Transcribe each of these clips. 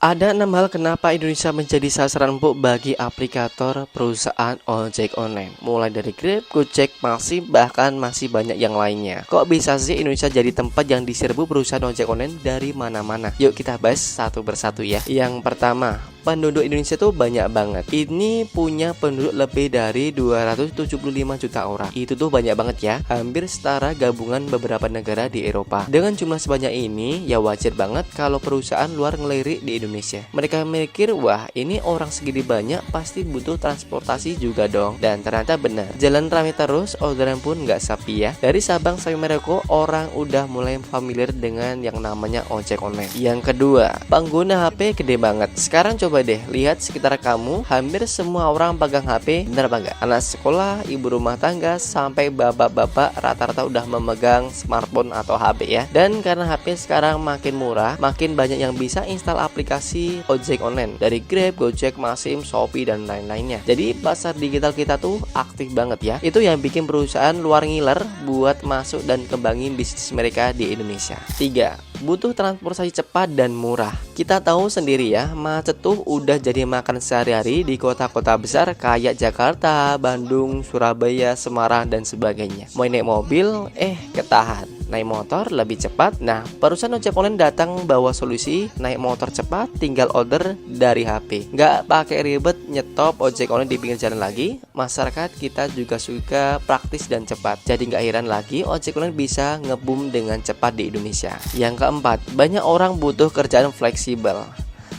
Ada 6 hal kenapa Indonesia menjadi sasaran empuk bagi aplikator perusahaan ojek online. Mulai dari Grab, Gojek, bahkan masih banyak yang lainnya. Kok bisa sih Indonesia jadi tempat yang diserbu perusahaan ojek online dari mana-mana? Yuk kita bahas satu persatu ya. Yang pertama, penduduk Indonesia tuh banyak banget. Ini punya penduduk lebih dari 275 juta orang. Itu tuh banyak banget ya. Hampir setara gabungan beberapa negara di Eropa. Dengan jumlah sebanyak ini, ya wajar banget kalau perusahaan luar ngelirik di Indonesia. Mereka mikir, wah ini orang segini banyak pasti butuh transportasi juga dong. Dan ternyata benar. Jalan ramai terus, orderan pun nggak sepi ya. Dari Sabang sampai Merauke, orang udah mulai familiar dengan yang namanya ojek online. Yang kedua, pengguna HP gede banget. Sekarang coba deh lihat sekitar kamu, hampir semua orang pegang HP. Bener apa enggak? Anak sekolah, ibu rumah tangga, sampai bapak-bapak rata-rata udah memegang smartphone atau HP ya. Dan karena HP sekarang makin murah, makin banyak yang bisa install aplikasi ojek online dari Grab, Gojek, Shopee dan lain-lainnya. Jadi pasar digital kita tuh aktif banget ya. Itu yang bikin perusahaan luar ngiler buat masuk dan kembangin bisnis mereka di Indonesia. 3. Butuh transportasi cepat dan murah. Kita tahu sendiri ya, macet tuh udah jadi makan sehari-hari di kota-kota besar kayak Jakarta, Bandung, Surabaya, Semarang dan sebagainya. Mau naik mobil, ketahan. Naik motor lebih cepat. Nah, perusahaan ojek online datang bawa solusi naik motor cepat, tinggal order dari HP. Nggak pakai ribet nyetop ojek online di pinggir jalan lagi. Masyarakat kita juga suka praktis dan cepat. Jadi nggak heran lagi ojek online bisa ngebum dengan cepat di Indonesia. Yang keempat, banyak orang butuh kerjaan fleksibel.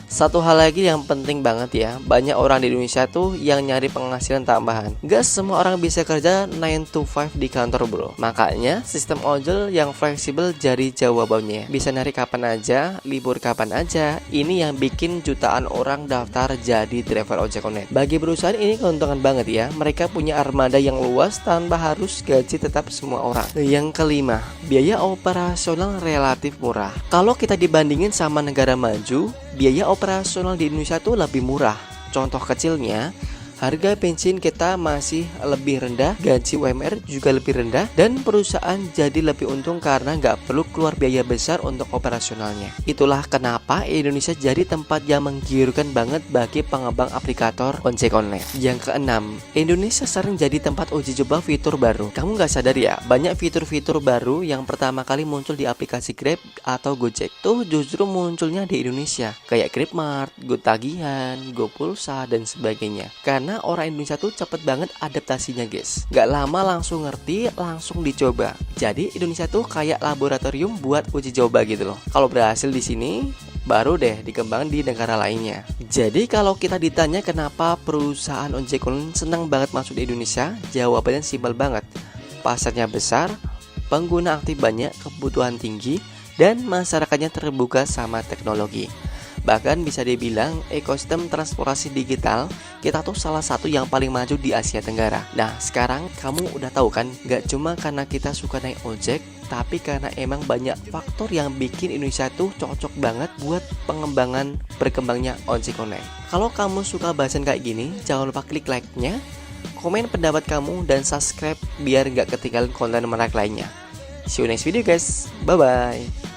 Satu hal lagi yang penting banget ya, banyak orang di Indonesia tuh yang nyari penghasilan tambahan. Gak semua orang bisa kerja 9 to 5 di kantor bro. Makanya sistem ojol yang fleksibel jadi jawabannya. Bisa nyari kapan aja, libur kapan aja. Ini yang bikin jutaan orang daftar jadi driver ojek online. Bagi perusahaan ini keuntungan banget ya. Mereka punya armada yang luas tanpa harus gaji tetap semua orang. Yang kelima, biaya operasional relatif murah. Kalau kita dibandingin sama negara maju, biaya operasional di Indonesia tuh lebih murah. Contoh kecilnya, harga bensin kita masih lebih rendah, gaji UMR juga lebih rendah, dan perusahaan jadi lebih untung karena nggak perlu keluar biaya besar untuk operasionalnya. Itulah kenapa Indonesia jadi tempat yang menggiurkan banget bagi pengembang aplikator ojek online. Yang keenam, Indonesia sering jadi tempat uji coba fitur baru. Kamu nggak sadar ya, banyak fitur-fitur baru yang pertama kali muncul di aplikasi Grab atau Gojek tuh justru munculnya di Indonesia, kayak GrabMart, GoTagihan, GoPulsa, dan sebagainya. Karena orang Indonesia tuh cepet banget adaptasinya guys. Gak lama langsung ngerti, langsung dicoba. Jadi Indonesia tuh kayak laboratorium buat uji coba gitu loh. Kalau berhasil di sini, baru deh dikembangkan di negara lainnya. Jadi kalau kita ditanya kenapa perusahaan ojek online senang banget masuk di Indonesia, jawabannya simpel banget. Pasarnya besar, pengguna aktif banyak, kebutuhan tinggi, dan masyarakatnya terbuka sama teknologi. Bahkan bisa dibilang ekosistem transportasi digital kita tuh salah satu yang paling maju di Asia Tenggara. Nah sekarang kamu udah tahu kan, gak cuma karena kita suka naik ojek, tapi karena emang banyak faktor yang bikin Indonesia tuh cocok banget buat pengembangan berkembangnya ojek online. Kalau kamu suka bahasan kayak gini, jangan lupa klik like-nya, komen pendapat kamu, dan subscribe biar gak ketinggalan konten menarik lainnya. See you next video guys, bye bye.